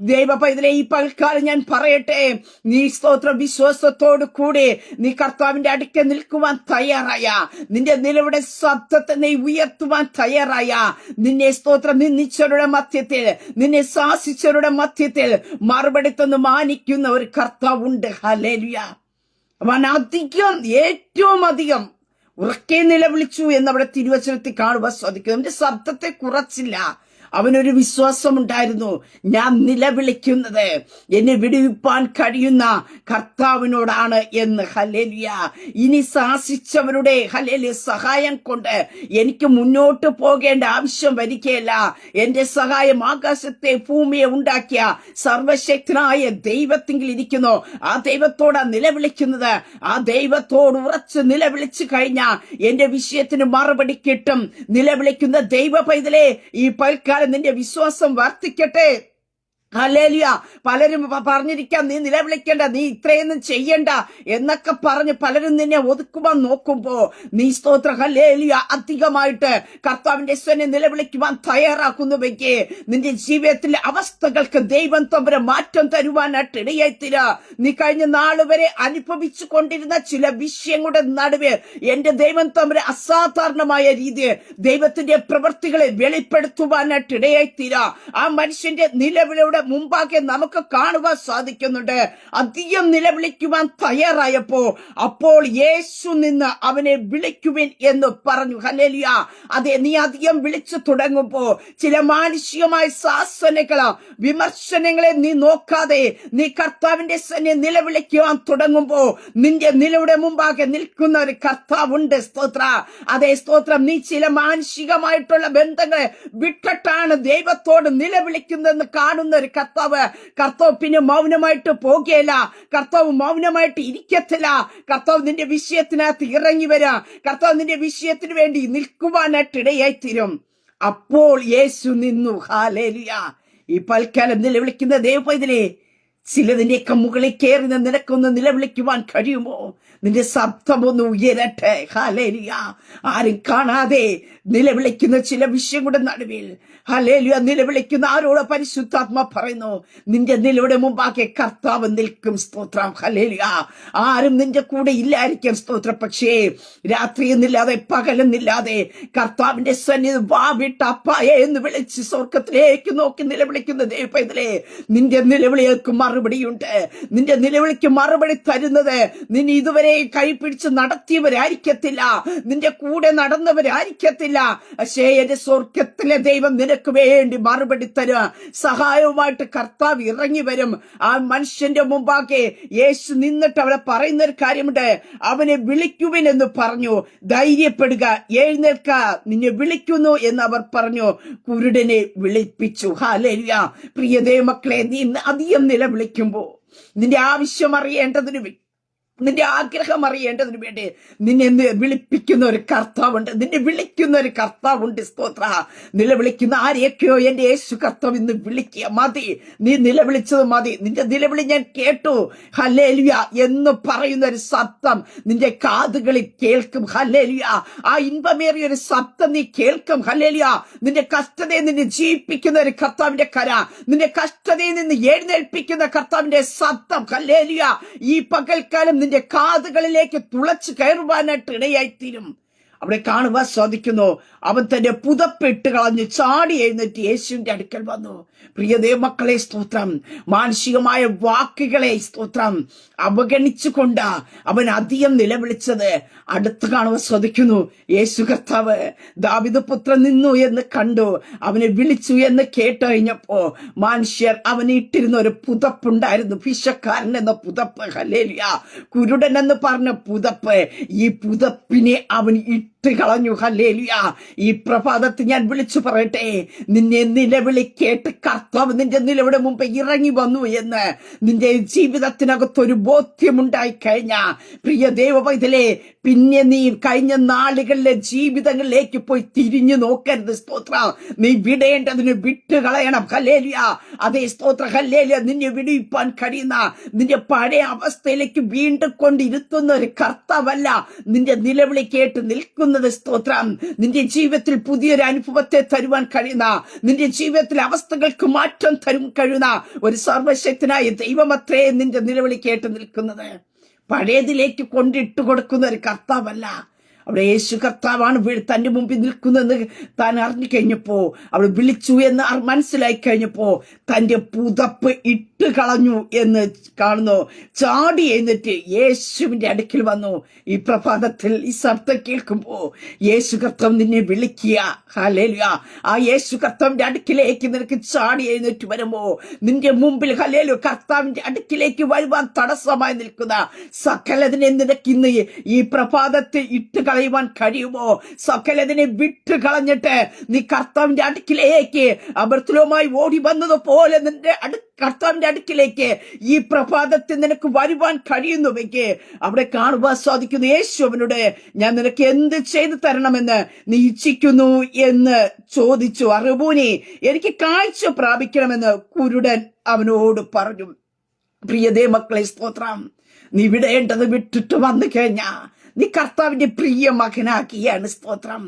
[SPEAKER 1] ദൈവപൈതലേ, ഈ പൽക്കാലം ഞാൻ പറയട്ടെ, നീ സ്തോത്ര വിശ്വാസത്തോടു കൂടി നീ കർത്താവിന്റെ അടുക്കൽ നിൽക്കുവാൻ തയ്യാറായ, നിന്റെ നിലവിടെ ശബ്ദത്തെ നീ ഉയർത്തുവാൻ തയ്യാറായ, നിന്നെ സ്തോത്രം നിന്ദിച്ചവരുടെ മധ്യത്തിൽ, നിന്നെ ശാസിച്ചവരുടെ മധ്യത്തിൽ മറുപടി തന്ന് മാനിക്കുന്ന ഒരു കർത്താവുണ്ട്. ഹല്ലേലൂയ. അവൻ അധികം, ഏറ്റവും അധികം ഉറക്കെ നിലവിളിച്ചു എന്നവിടെ തിരുവചനത്തിൽ കാണുവാൻ സാധിക്കും. അവന്റെ ശബ്ദത്തെ കുറച്ചില്ല. അവനൊരു വിശ്വാസമുണ്ടായിരുന്നു, ഞാൻ നിലവിളിക്കുന്നത് എന്നെ വിടുവിപ്പാൻ കഴിയുന്ന കർത്താവിനോടാണ് എന്ന്. ഹല്ലേലൂയ. ഇനി ശാസിച്ചവരുടെ ഹല്ലേലൂയ സഹായം കൊണ്ട് എനിക്ക് മുന്നോട്ട് പോകേണ്ട ആവശ്യം വരികയില്ല. എന്റെ സഹായം ആകാശത്തെ ഭൂമിയെ ഉണ്ടാക്കിയ സർവശക്തനായ ദൈവത്തിങ്കിൽ ഇരിക്കുന്നു. ആ ദൈവത്തോടാ നിലവിളിക്കുന്നത്. ആ ദൈവത്തോട് ഉറച്ച് നിലവിളിച്ചു കഴിഞ്ഞാൽ എന്റെ വിഷയത്തിന് മറുപടി കിട്ടും. നിലവിളിക്കുന്ന ദൈവ പൈതലേ, ഈ പൽക്കാലം നിന്റെ വിശ്വാസം വർദ്ധിക്കട്ടെ. ഹല്ലേലൂയ. പലരും പറഞ്ഞിരിക്കാം, നീ നിലവിളിക്കേണ്ട, നീ ഇത്രയൊന്നും ചെയ്യണ്ട എന്നൊക്കെ പറഞ്ഞ് പലരും നിന്നെ ഒതുക്കുവാൻ നോക്കുമ്പോ നീ സ്തോത്ര ഹല്ലേലൂയ അധികമായിട്ട് കർത്താവിന്റെ സ്വനെ നിലവിളിക്കുവാൻ തയ്യാറാക്കുന്നുവെങ്കിൽ നിന്റെ ജീവിതത്തിലെ അവസ്ഥകൾക്ക് ദൈവം തമ്പുര മാറ്റം തരുവാനായിട്ട് ഇടയായിത്തീര. നീ കഴിഞ്ഞ നാള് വരെ അനുഭവിച്ചു കൊണ്ടിരുന്ന ചില വിഷയങ്ങളുടെ നടുവ് എന്റെ ദൈവം തമ്പുര അസാധാരണമായ രീതിയിൽ ദൈവത്തിന്റെ പ്രവൃത്തികളെ വെളിപ്പെടുത്തുവാനായിട്ട് ഇടയായിത്തീര. ആ മനുഷ്യന്റെ നിലവിളിയുടെ മുമ്പാകെ നമുക്ക് കാണുവാൻ സാധിക്കുന്നുണ്ട്. അധികം നിലവിളിക്കുവാൻ തയ്യാറായപ്പോ അപ്പോൾ യേശു നിന്ന് അവനെ വിളിക്കുവിൻ എന്ന് പറഞ്ഞു. ഹല്ലേലൂയ. അതെ, നീ അധികം വിളിച്ചു തുടങ്ങുമ്പോ ചില മാനുഷികമായ ശാസനകളോ വിമർശനങ്ങളെ നീ നോക്കാതെ നീ കർത്താവിന്റെ സന്നെ നിലവിളിക്കുവാൻ തുടങ്ങുമ്പോ നിന്റെ നിലയുടെ മുമ്പാകെ നിൽക്കുന്ന ഒരു കർത്താവുണ്ട്. സ്തോത്ര. അതേ സ്തോത്രം. നീ ചില മാനുഷികമായിട്ടുള്ള ബന്ധങ്ങളെ വിട്ടിട്ടാണ് ദൈവത്തോട് നിലവിളിക്കുന്നതെന്ന് കാണുന്ന ഒരു കർത്താവ് പിന്നെ മൗനമായിട്ട് പോകുകയില്ല. കർത്താവ് മൗനമായിട്ട് ഇരിക്കത്തില്ല. കർത്താവ് നിന്റെ വിഷയത്തിനകത്ത് ഇറങ്ങി വരാ. കർത്താവ് നിന്റെ വിഷയത്തിന് വേണ്ടി നിൽക്കുവാനായിട്ട് ഇടയായിത്തീരും. അപ്പോൾ യേശു നിന്നു. ഹല്ലേലൂയ. ഈ പൽക്കാലം നിലവിളിക്കുന്ന ദൈവപൈതലേ, ചിലതിന്റെയൊക്കെ മുകളിൽ കയറി നിനക്കൊന്ന് നിലവിളിക്കുവാൻ കഴിയുമോ? നിന്റെ ശബ്ദമൊന്ന് ഉയരട്ടെ. ഹല്ലേലൂയ. ആരും കാണാതെ നിലവിളിക്കുന്ന ചില വിഷയങ്ങളുടെ നടുവിൽ ഹല്ലേലൂയ നിലവിളിക്കുന്ന ആരോട് പരിശുദ്ധാത്മ പറയുന്നു, നിന്റെ നിലയുടെ മുമ്പാകെ കർത്താവ് നിൽക്കും. സ്തോത്രം. ഹല്ലേലൂയ. ആരും നിന്റെ കൂടെ ഇല്ലായിരിക്കും. സ്തോത്രം. പക്ഷേ രാത്രിയെന്നില്ലാതെ പകലെന്നില്ലാതെ കർത്താവിന്റെ സന്നിധി വാവിട്ട് അപ്പായെ എന്ന് വിളിച്ച് സ്വർഗത്തിലേക്ക് നോക്കി നിലവിളിക്കുന്ന ദൈവപൈതലേ, നിന്റെ നിലവിളികൾക്ക് മറുപടിയുണ്ട്. നിന്റെ നിലവിളിക്ക് മറുപടി തരുന്നത് നിന്നെ ഇതുവരെ കൈപിടിച്ച് നടത്തിയവരായിരിക്കത്തില്ല, നിന്റെ കൂടെ നടന്നവരായിരിക്കത്തില്ല. പക്ഷേ എന്റെ സ്വർഗത്തിലെ ദൈവം നിനക്ക് വേണ്ടി മറുപടി തരുക. സഹായവുമായിട്ട് കർത്താവ് ഇറങ്ങി വരും. ആ മനുഷ്യന്റെ മുമ്പാകെ യേശു നിന്നിട്ട് അവിടെ പറയുന്ന ഒരു കാര്യമുണ്ട്, അവനെ വിളിക്കുവിൻ എന്ന് പറഞ്ഞു. ധൈര്യപ്പെടുക, എഴുന്നേൽക്ക, നിന്നെ വിളിക്കുന്നു എന്ന് അവർ പറഞ്ഞു. കുരുടനെ വിളിപ്പിച്ചു. ഹല്ലേലൂയ. പ്രിയ ദൈവമക്കളെ, നീ അധികം നിലവിളിക്കുമ്പോ നിന്റെ ആവശ്യം അറിയേണ്ടതിന് നിന്റെ ആഗ്രഹം അറിയേണ്ടതിന് വേണ്ടി നിന്നെ വിളിപ്പിക്കുന്ന ഒരു കർത്താവുണ്ട്, നിന്നെ വിളിക്കുന്ന ഒരു കർത്താവുണ്ട്. സ്തോത്ര. നിലവിളിക്കുന്ന ആരെയൊക്കെയോ എന്റെ യേശു കർത്താവ് ഇന്ന് വിളിക്കുക. മതി, നീ നിലവിളിച്ചത് മതി, നിന്റെ നിലവിളി ഞാൻ കേട്ടു, ഹല്ലേലൂയ എന്ന് പറയുന്ന ഒരു ശബ്ദം നിന്റെ കാതുകളിൽ കേൾക്കും. ഹല്ലേലൂയ. ആ ഇൻപമേറിയ ഒരു ശബ്ദം നീ കേൾക്കും. ഹല്ലേലൂയ. നിന്റെ കഷ്ടതയെ നിന്നെ ജീവിപ്പിക്കുന്ന ഒരു കർത്താവിന്റെ കര, നിന്റെ കഷ്ടതയിൽ നിന്ന് എഴുന്നേൽപ്പിക്കുന്ന കർത്താവിന്റെ ശബ്ദം. ഹല്ലേലൂയ. ഈ പകൽക്കാലം നിന്റെ കാതുകളിലേക്ക് തുളച്ചു കയറുവാനായിട്ട് ഇടയായിത്തീരും. അവിടെ കാണുവാൻ സാധിക്കുന്നു, അവൻ തന്റെ പുതപ്പിട്ട് കളഞ്ഞ് ചാടി എഴുന്നേറ്റ് യേശുവിന്റെ അടുക്കൽ വന്നു. പ്രിയ ദൈവമക്കളെ, സ്തോത്രം. മാനുഷികമായ വാക്കുകളെ, സ്തോത്രം, അവഗണിച്ചുകൊണ്ട് അവൻ അധികം നിലവിളിച്ചത് അടുത്ത് കാണുവാൻ സാധിക്കുന്നു. യേശു കർത്താവ് ദാവീദ് പുത്രൻ നിന്നു എന്ന് കണ്ടു, അവനെ വിളിച്ചു എന്ന് കേട്ട് കഴിഞ്ഞപ്പോ മനുഷ്യർ അവന് ഇട്ടിരുന്ന ഒരു പുതപ്പുണ്ടായിരുന്നു, ഭിക്ഷക്കാരൻ എന്ന പുതപ്പ്. ഹല്ലേലൂയ. കുരുടൻ എന്ന് പറഞ്ഞ പുതപ്പ്. ഈ പുതപ്പിനെ അവൻ കളഞ്ഞു. ഹല്ലേലൂയ. ഈ പ്രഭാതത്തിൽ ഞാൻ വിളിച്ചു പറയട്ടെ, നിന്നെ നിലവിളി കേട്ട് കർത്താവ് നിന്റെ നിലവിടെ മുമ്പ് ഇറങ്ങി വന്നു എന്ന് നിന്റെ ജീവിതത്തിനകത്തൊരു ബോധ്യമുണ്ടായി കഴിഞ്ഞ പ്രിയ ദൈവപൈതലേ, പിന്നെ നീ കഴിഞ്ഞ നാളുകളിലെ ജീവിതങ്ങളിലേക്ക് പോയി തിരിഞ്ഞു നോക്കരുത്. സ്തോത്ര. നീ വിടേണ്ടതിന് വിട്ടുകളയണം. ഹല്ലേലൂയ. അതേ സ്തോത്ര. ഹല്ലേലൂയ. നിന്നെ വിടുവിപ്പാൻ കഴിയുന്ന, നിന്റെ പഴയ അവസ്ഥയിലേക്ക് വീണ്ടും കൊണ്ടിരുത്തുന്ന ഒരു കർത്താവല്ല നിന്റെ നിലവിളി കേട്ട് നിൽക്കുന്നത്. സ്തോത്രം. നിന്റെ ജീവിതത്തിൽ പുതിയൊരു അനുഭവത്തെ തരുവാൻ കഴിയുന്ന, നിന്റെ ജീവിതത്തിൽ അവസ്ഥകൾക്ക് മാറ്റം തരും കഴിയുന്ന ഒരു സർവശക്തനായ ദൈവമത്രേ നിന്റെ നിലവിളി കേട്ട് നിൽക്കുന്നത്. പഴയതിലേക്ക് കൊണ്ടിട്ട് കൊടുക്കുന്ന ഒരു കർത്താവല്ല. അവിടെ യേശു കർത്താവാണ് തന്റെ മുമ്പിൽ നിൽക്കുന്നതെന്ന് താൻ അറിഞ്ഞു കഴിഞ്ഞപ്പോ, അവൾ വിളിച്ചു എന്ന് മനസ്സിലായി കഴിഞ്ഞപ്പോ തന്റെ പുതപ്പ് ഇട്ട് കളഞ്ഞു എന്ന് കാണുന്നു. ചാടി എഴുന്നേറ്റ് യേശുവിന്റെ അടുക്കൽ വന്നു. ഈ പ്രഭാതത്തിൽ ഈ ശബ്ദം കേൾക്കുമ്പോ യേശു കർത്താവ് നിന്നെ വിളിക്കുക. ഹല്ലേലൂയ. ആ യേശു കർത്താവിന്റെ അടുക്കിലേക്ക് നിനക്ക് ചാടി എഴുന്നേറ്റ് വരുമ്പോ നിന്റെ മുമ്പിൽ, ഹല്ലേലൂയ, കർത്താവിന്റെ അടുക്കിലേക്ക് വരുവാൻ തടസ്സമായി നിൽക്കുന്ന സകലതിനെ നിനക്ക് ഇന്ന് ഈ പ്രഭാതത്തിൽ ഇട്ട് കളയുവാൻ കഴിയുമോ? സകലതിനെ വിട്ട് കളഞ്ഞിട്ട് നീ കർത്താവിന്റെ അടുക്കിലേക്ക് അബർത്തുലോമായി ഓടി വന്നതുപോലെ നിന്റെ കർത്താവിന്റെ അടുക്കിലേക്ക് ഈ പ്രഭാതത്തിൽ നിനക്ക് വരുവാൻ കഴിയുന്നുവെങ്കിൽ അവിടെ കാണുവാൻ സാധിക്കുന്നു, യേശു അവനോട് ഞാൻ നിനക്ക് എന്ത് ചെയ്തു തരണമെന്ന് നീ ഇച്ഛിക്കുന്നു എന്ന് ചോദിച്ചു. റബ്ബൂനി, എനിക്ക് കാഴ്ച പ്രാപിക്കണമെന്ന് കുരുടൻ അവനോട് പറഞ്ഞു. പ്രിയതേ മക്കളെ, സ്തോത്രം. നീ വിടേണ്ടത് വിട്ടിട്ട് വന്നു കഴിഞ്ഞാ നീ കർത്താവിന്റെ പ്രിയ മകനാക്കിയാണ്. സ്തോത്രം.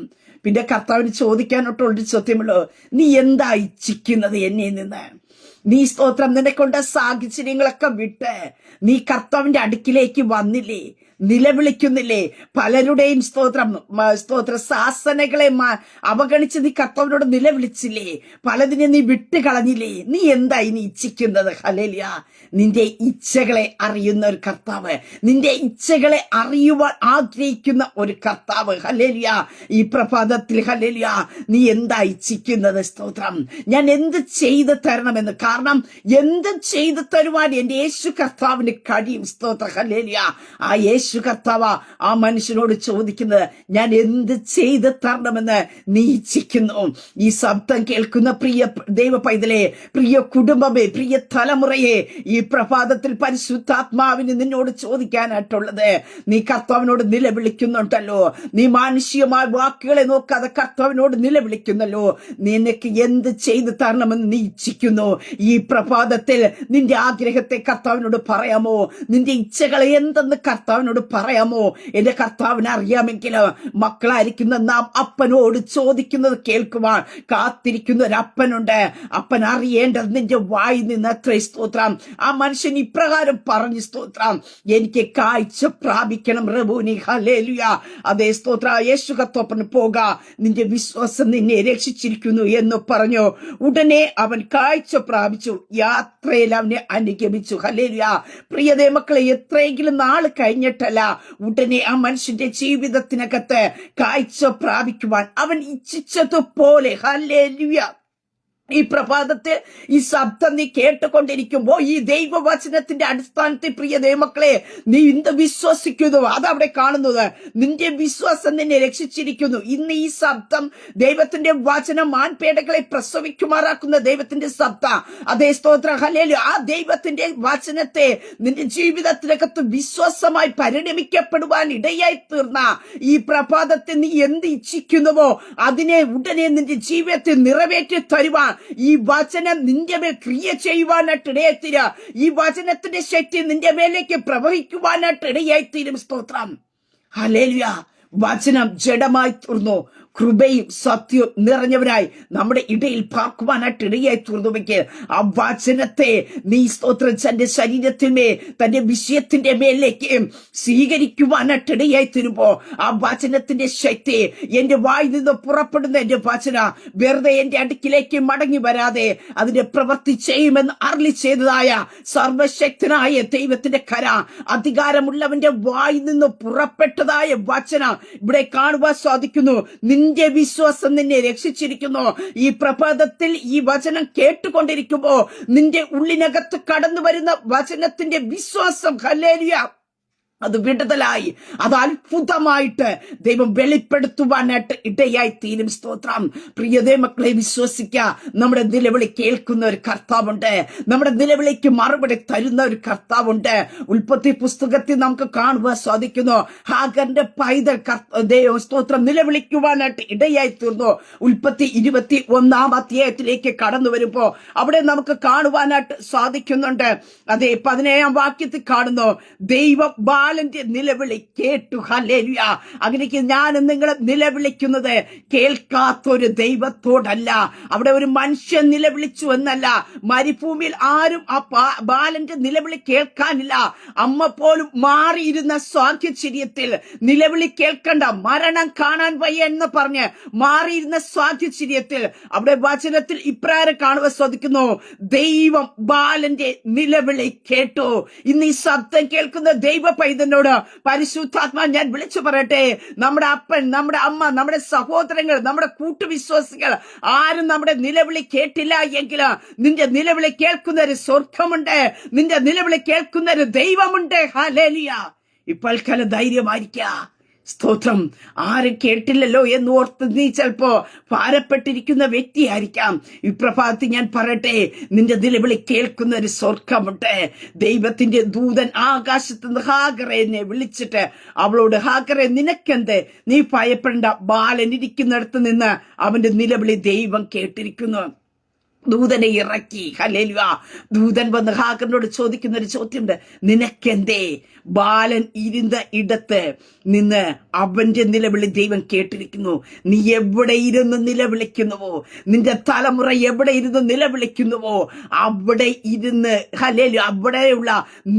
[SPEAKER 1] പിന്നെ കർത്താവിന് ചോദിക്കാനോട്ടുള്ളൊരു ചോദ്യമുള്ളൂ, നീ എന്താ ഇച്ഛിക്കുന്നത് എന്നെ നിന്ന്? നീ, സ്തോത്രം, നിന്നെക്കൊണ്ട് സാഹചര്യങ്ങളൊക്കെ വിട്ട് നീ കർത്താവിന്റെ അടുക്കിലേക്ക് വന്നില്ലേ? നിലവിളിക്കുന്നില്ലേ? പലരുടെയും സ്തോത്ര ശാസനകളെ അവഗണിച്ച് നീ കർത്താവിനോട് നിലവിളിച്ചില്ലേ? പലതിനെ നീ വിട്ടുകളഞ്ഞില്ലേ? നീ എന്താ ഇനി ഇച്ഛിക്കുന്നത്? ഹല്ലേലൂയ. നിന്റെ ഇച്ഛകളെ അറിയുന്ന ഒരു കർത്താവ്, നിന്റെ ഇച്ഛകളെ അറിയുവാൻ ആഗ്രഹിക്കുന്ന ഒരു കർത്താവ്. ഹല്ലേലൂയ. ഈ പ്രഭാതത്തിൽ, ഹല്ലേലൂയ, നീ എന്താ ഇച്ഛിക്കുന്നത്? സ്തോത്രം. ഞാൻ എന്ത് ചെയ്തു തരണമെന്ന്. കാരണം എന്ത് ചെയ്തു തരുവാൻ എന്റെ യേശു കർത്താവിന് കഴിയും. സ്തോത്ര. ഹല്ലേലൂയ. ആ യേശു കർത്താവ് ആ മനുഷ്യനോട് ചോദിക്കുന്നത്, ഞാൻ എന്ത് ചെയ്ത് തരണമെന്ന് നീ ഇച്ഛിക്കുന്നു? ഈ ശബ്ദം കേൾക്കുന്ന പ്രിയ ദൈവ പൈതലേ, പ്രിയ കുടുംബമേ, പ്രിയ തലമുറയെ, ഈ പ്രഭാതത്തിൽ പരിശുദ്ധാത്മാവിന് നിന്നോട് ചോദിക്കാനായിട്ടുള്ളത്, നീ കർത്താവിനോട് നിലവിളിക്കുന്നുണ്ടല്ലോ, നീ മാനുഷികമായ വാക്കുകളെ നോക്കാതെ കർത്താവിനോട് നിലവിളിക്കുന്നല്ലോ, നിനക്ക് എന്ത് ചെയ്തു തരണമെന്ന് നീ ഇച്ഛിക്കുന്നു? ഈ പ്രഭാതത്തിൽ നിന്റെ ആഗ്രഹത്തെ കർത്താവിനോട് പറയാമോ? നിന്റെ ഇച്ഛകളെ എന്തെന്ന് കർത്താവിനോട് പറയാമോ? എന്റെ കർത്താവിനെ അറിയാമെങ്കിൽ മക്കളായിരിക്കുന്ന നാം അപ്പനോട് ചോദിക്കുന്നത് കേൾക്കുവാൻ കാത്തിരിക്കുന്ന ഒരു അപ്പനുണ്ട്. അപ്പൻ അറിയേണ്ടത് നിന്റെ വായി നിന്ന് അത്രേ. സ്തോത്രം. ആ മനുഷ്യൻ ഇപ്രകാരം പറഞ്ഞു, സ്തോത്രം, എനിക്ക് കാഴ്ച പ്രാപിക്കണം. റബ്ബൂനി. ഹല്ലേലൂയ. അതേ സ്തോത്ര. യേശു കർത്താവിന് പോക, നിന്റെ വിശ്വാസം നിന്നെ രക്ഷിച്ചിരിക്കുന്നു എന്ന് പറഞ്ഞു. ഉടനെ അവൻ കാഴ്ച പ്രാപിച്ചു. യാത്രയിൽ അവനെ അനുഗമിച്ചു. ഹല്ലേലൂയ. പ്രിയതേ മക്കളെ, എത്രയെങ്കിലും നാൾ കഴിഞ്ഞിട്ടല്ല ഉടനെ ആ മനുഷ്യന്റെ ജീവിതത്തിനകത്ത് കാഴ്ച പ്രാപിക്കുവാൻ അവൻ ഇച്ഛിച്ചതുപോലെ, ഹല്ലേലൂയ, ഈ പ്രഭാതത്തിൽ ഈ ശബ്ദം നീ കേട്ടുകൊണ്ടിരിക്കുമ്പോ ഈ ദൈവവചനത്തിന്റെ അടിസ്ഥാനത്തിൽ പ്രിയ ദൈവമക്കളെ നീ എന്ത് വിശ്വസിക്കുന്നു അതവിടെ കാണുന്നത്. നിന്റെ വിശ്വാസം നിന്നെ രക്ഷിച്ചിരിക്കുന്നു. ഇന്ന് ഈ ശബ്ദം ദൈവത്തിന്റെ വചനം മാൻപേടകളെ പ്രസവിക്കുമാറാക്കുന്ന ദൈവത്തിന്റെ ശബ്ദം. അതേ സ്തോത്ര ഹല്ലേലൂയ. ആ ദൈവത്തിന്റെ വചനത്തെ നിന്റെ ജീവിതത്തിനകത്ത് വിശ്വാസമായി പരിണമിക്കപ്പെടുവാൻ ഇടയായി തീർന്ന ഈ പ്രഭാതത്തിൽ നീ എന്ത് ഇച്ഛിക്കുന്നുവോ അതിനെ ഉടനെ നിന്റെ ജീവിതത്തിൽ നിറവേറ്റി തരുവാൻ ഈ വചനം നിന്റെ മേൽ ക്രിയ ചെയ്യുവാനായിട്ട് ഇടയായിത്തീര. ഈ വചനത്തിന്റെ ശക്തി നിന്റെ മേലേക്ക് പ്രവഹിക്കുവാനായിട്ട് ഇടയായിത്തീരും. സ്തോത്രം ഹല്ലേലൂയ. വചനം ജഡമായി തീർന്നു, കൃപയും സത്യവും നിറഞ്ഞവരായി നമ്മുടെ ഇടയിൽ പാർക്കുവാനായിട്ട് ഇടയായി തീർന്നുവെങ്കിൽ ആ വചനത്തെ നീ സ്തോത്രം തന്റെ ശരീരത്തിന്മേ തന്റെ വിഷയത്തിന്റെ മേലേക്ക് സ്വീകരിക്കുവാനായിട്ട് ഇടയായി തീരുമ്പോ ആ വചനത്തിന്റെ ശക്തി എന്റെ വായിൽ നിന്ന് പുറപ്പെടുന്ന എന്റെ വചന വെറുതെ എന്റെ അടുക്കിലേക്ക് മടങ്ങി വരാതെ അതിന്റെ പ്രവൃത്തി ചെയ്യുമെന്ന് അരുളി ചെയ്തതായ സർവശക്തനായ ദൈവത്തിന്റെ കര, അധികാരമുള്ളവന്റെ വായിൽ നിന്ന് പുറപ്പെട്ടതായ വചന ഇവിടെ കാണുവാൻ സാധിക്കുന്നു. നിന്റെ വിശ്വാസം നിന്നെ രക്ഷിച്ചിരിക്കുന്നു. ഈ പ്രഭാതത്തിൽ ഈ വചനം കേട്ടുകൊണ്ടിരിക്കുമ്പോ നിന്റെ ഉള്ളിനകത്ത് കടന്നു വരുന്ന വചനത്തിന്റെ വിശ്വാസം ഹല്ലേലൂയ അത് വിടുതലായി, അത് അത്ഭുതമായിട്ട് ദൈവം വെളിപ്പെടുത്തുവാനായിട്ട് ഇടയായി തീരും. സ്തോത്രം. പ്രിയതേ മക്കളെ, വിശ്വസിക്ക. നമ്മുടെ നിലവിളി കേൾക്കുന്ന ഒരു കർത്താവുണ്ട്. നമ്മുടെ നിലവിളിക്ക് മറുപടി തരുന്ന ഒരു കർത്താവുണ്ട്. ഉൽപ്പത്തി പുസ്തകത്തിൽ നമുക്ക് കാണുവാൻ സാധിക്കുന്നു. ഹാഗറിന്റെ പൈതൽ ദൈവം സ്തോത്രം നിലവിളിക്കുവാനായിട്ട് ഇടയായി തീർന്നു. ഉൽപ്പത്തി 21 അധ്യായത്തിലേക്ക് കടന്നു വരുമ്പോ അവിടെ നമുക്ക് കാണുവാനായിട്ട് സാധിക്കുന്നുണ്ട്. അതേ 17 വാക്യത്തിൽ കാണുന്നു, ദൈവം ബാലന്റെ നിലവിളി കേട്ടു. ഹല്ലേലൂയ. അങ്ങനെയൊക്കെ ഞാൻ നിങ്ങളെ നിലവിളിക്കുന്നത് കേൾക്കാത്തൊരു ദൈവത്തോടല്ല. അവിടെ ഒരു മനുഷ്യൻ നിലവിളിച്ചു എന്നല്ല. മരുഭൂമിയിൽ ആരും ആ ബാലന്റെ നിലവിളി കേൾക്കാനില്ല. അമ്മ പോലും മാറിയിരുന്ന സാഹചര്യത്തിൽ നിലവിളി കേൾക്കണ്ട, മരണം കാണാൻ വയ്യ എന്ന് പറഞ്ഞ് മാറിയിരുന്ന സാഹചര്യത്തിൽ അവിടെ വചനത്തിൽ ഇപ്രകാരം കാണുവാൻ സാധിക്കുന്നു, ദൈവം ബാലന്റെ നിലവിളി കേട്ടു. ഇന്ന് ഈ ശബ്ദം കേൾക്കുന്ന ദൈവ പൈതനോട് പരിശുദ്ധാത്മാ ഞാൻ വിളിച്ചു പറയട്ടെ, നമ്മുടെ അപ്പൻ, നമ്മുടെ അമ്മ, നമ്മുടെ സഹോദരങ്ങൾ, നമ്മുടെ കൂട്ടുവിശ്വാസികൾ ആരും നമ്മുടെ നിലവിളി കേട്ടില്ല എങ്കിൽ നിന്റെ നിലവിളി കേൾക്കുന്ന ഒരു സ്വർഗമുണ്ട്, നിന്റെ നിലവിളി കേൾക്കുന്ന ഒരു ദൈവമുണ്ട്. ഹല്ലേലൂയ. ഇപ്പോൾ കല ധൈര്യമായിരിക്കുക. സ്തോത്രം. ആരും കേട്ടില്ലല്ലോ എന്ന് ഓർത്ത് നീ ചിലപ്പോ ഭാരപ്പെട്ടിരിക്കുന്ന വ്യക്തിയായിരിക്കാം. ഈ പ്രഭാതത്തിൽ ഞാൻ പറയട്ടെ, നിന്റെ നിലവിളി കേൾക്കുന്ന ഒരു സ്വർഗമുണ്ട്. ദൈവത്തിന്റെ ദൂതൻ ആകാശത്ത് നിന്ന് ഹാഗറേനെ വിളിച്ചിട്ട് അവളോട്, ഹാഗറെ നിനക്കെന്ത്, നീ ഭയപ്പെടേണ്ട, ബാലൻ ഇരിക്കുന്നിടത്ത് നിന്ന് അവന്റെ നിലവിളി ദൈവം കേട്ടിരിക്കുന്നു. ദൂതനെ ഇറക്കി. ഹല്ലേലൂയ. ദൂതൻ വന്ന് ഹാഗറിനോട് ചോദിക്കുന്ന ഒരു ചോദ്യമുണ്ട്, നിനക്കെന്തേ? ബാലൻ ഇരുന്ന ഇടത്ത് നിന്ന് അവന്റെ നിലവിളി ദൈവം കേട്ടിരിക്കുന്നു. നീ എവിടെ ഇരുന്ന് നിലവിളിക്കുന്നുവോ, നിന്റെ തലമുറ എവിടെ ഇരുന്ന് നിലവിളിക്കുന്നുവോ അവിടെ ഇരുന്ന് ഹല്ലേലൂയ അവിടെയുള്ള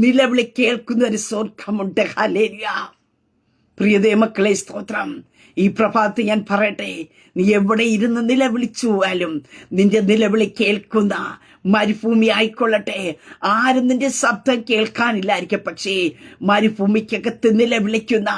[SPEAKER 1] നിലവിളി കേൾക്കുന്ന ഒരു സ്വർഗമുണ്ട്. ഹല്ലേലൂയ. പ്രിയതേ മക്കളെ, സ്തോത്രം. ഈ പ്രഭാതത്തിൽ ഞാൻ പറയട്ടെ, നീ എവിടെ ഇരുന്ന് നിലവിളിച്ചുവാലും നിന്റെ നിലവിളി കേൾക്കുന്ന മരുഭൂമി ആയിക്കൊള്ളട്ടെ, ആരും നിന്റെ ശബ്ദം കേൾക്കാനില്ലായിരിക്കും. പക്ഷേ മരുഭൂമിക്കകത്ത് നിലവിളിക്കുന്ന,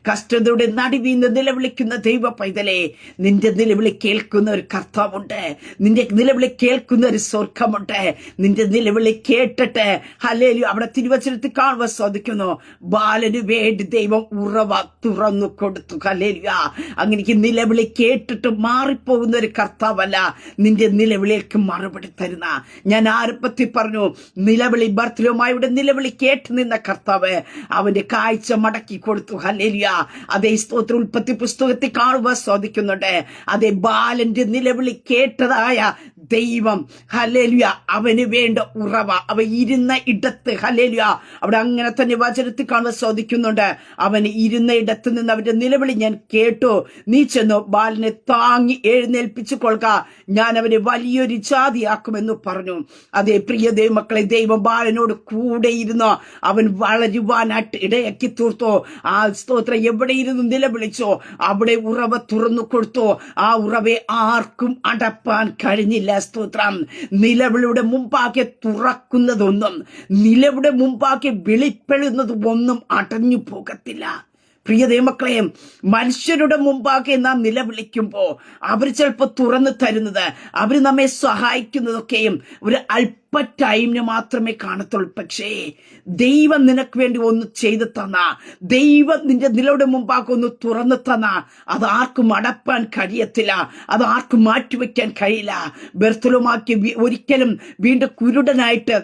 [SPEAKER 1] കഷ്ടതയുടെ നടുവീന്ന് നിലവിളിക്കുന്ന ദൈവ പൈതലെ, നിന്റെ നിലവിളി കേൾക്കുന്ന ഒരു കർത്താവുണ്ട്, നിന്റെ നിലവിളി കേൾക്കുന്ന ഒരു സ്വർഗമുണ്ട്. നിന്റെ നിലവിളി കേട്ടിട്ട് ഹല്ലേലൂയ അവിടെ തിരുവചനത്തിൽ കാണുവാൻ സാധിക്കുന്നു, ബാലന് വേണ്ടി ദൈവം ഉറവ തുറന്നു കൊടുത്തു. ഹല്ലേലൂയ. അങ്ങനെ നിലവിളി കേട്ടിട്ട് മാറിപ്പോകുന്ന ഒരു കർത്താവല്ല, നിന്റെ നിലവിളിക്ക് മറുപടി തരുന്ന. ഞാൻ ആരംഭത്തിൽ പറഞ്ഞു, നിലവിളി ബർത്തലോമായുടെ നിലവിളി കേട്ട് നിന്ന കർത്താവ് അവന്റെ കാഴ്ച മടക്കി കൊടുത്തു. ഹല്ലേലൂയ. അതേ സ്തോത്രം. ഉൽപ്പത്തി പുസ്തകത്തിൽ കാണുവാൻ സാധിക്കുന്നുണ്ട്. അതേ ബാലന്റെ നിലവിളി കേട്ടതായ ദൈവം ഹല്ലേലൂയ അവന് വേണ്ട ഉറവ അവ ഇരുന്ന ഇടത്ത്, ഹല്ലേലൂയ അവിടെ അങ്ങനെ തന്നെ വചനത്തിൽ കാണുവാൻ സാധിക്കുന്നുണ്ട്. അവന് ഇരുന്ന ഇടത്ത് നിന്ന് അവന്റെ നിലവിളി ഞാൻ കേട്ടു, നീ ചെന്നു ബാലനെ താങ്ങി എഴുന്നേൽപ്പിച്ചു കൊള്ളുക, ഞാൻ അവനെ വലിയൊരു ജാതിയാക്കുമെന്ന് പറഞ്ഞു. അതേ പ്രിയ ദൈവമക്കളെ, ദൈവം ബാലനോട് കൂടെ ഇരുന്നോ അവൻ വളരുവാനായിട്ട് ഇടയാക്കി തീർത്തോ. ആ സ്തോത്രം എവിടെ ഇരുന്ന് നിലവിളിച്ചോ അവിടെ ഉറവ തുറന്നു കൊടുത്തോ. ആ ഉറവെ ആർക്കും അടപ്പാൻ കഴിഞ്ഞില്ല. സ്തോത്രം. നിലവിളിയുടെ മുമ്പാകെ തുറക്കുന്നതൊന്നും, നിലവിളിയുടെ മുമ്പാകെ വെളിപ്പെടുന്നത് ഒന്നും അടഞ്ഞു പോകത്തില്ല. പ്രിയ ദൈവമക്കളെ, മനുഷ്യരുടെ മുമ്പാകെ നാം നിലവിളിക്കുമ്പോൾ അവർ ചിലപ്പോൾ തുറന്നു തരുന്നത്, അവർ നമ്മെ സഹായിക്കുന്നതൊക്കെയും ഒരു അല്പ ടൈമിന് മാത്രമേ കാണത്തുള്ളൂ. പക്ഷേ ദൈവം നിനക്ക് വേണ്ടി ഒന്ന് ചെയ്തു തന്ന, ദൈവം നിന്റെ നിലയുടെ മുമ്പാകെ ഒന്ന് തുറന്നു തന്ന, അത് ആർക്കും അടപ്പാൻ കഴിയത്തില്ല, അത് ആർക്കും മാറ്റിവെക്കാൻ കഴിയില്ല. ബർത്തലോമാക്കി ഒരിക്കലും വീണ്ടും കുരുടനായിട്ട്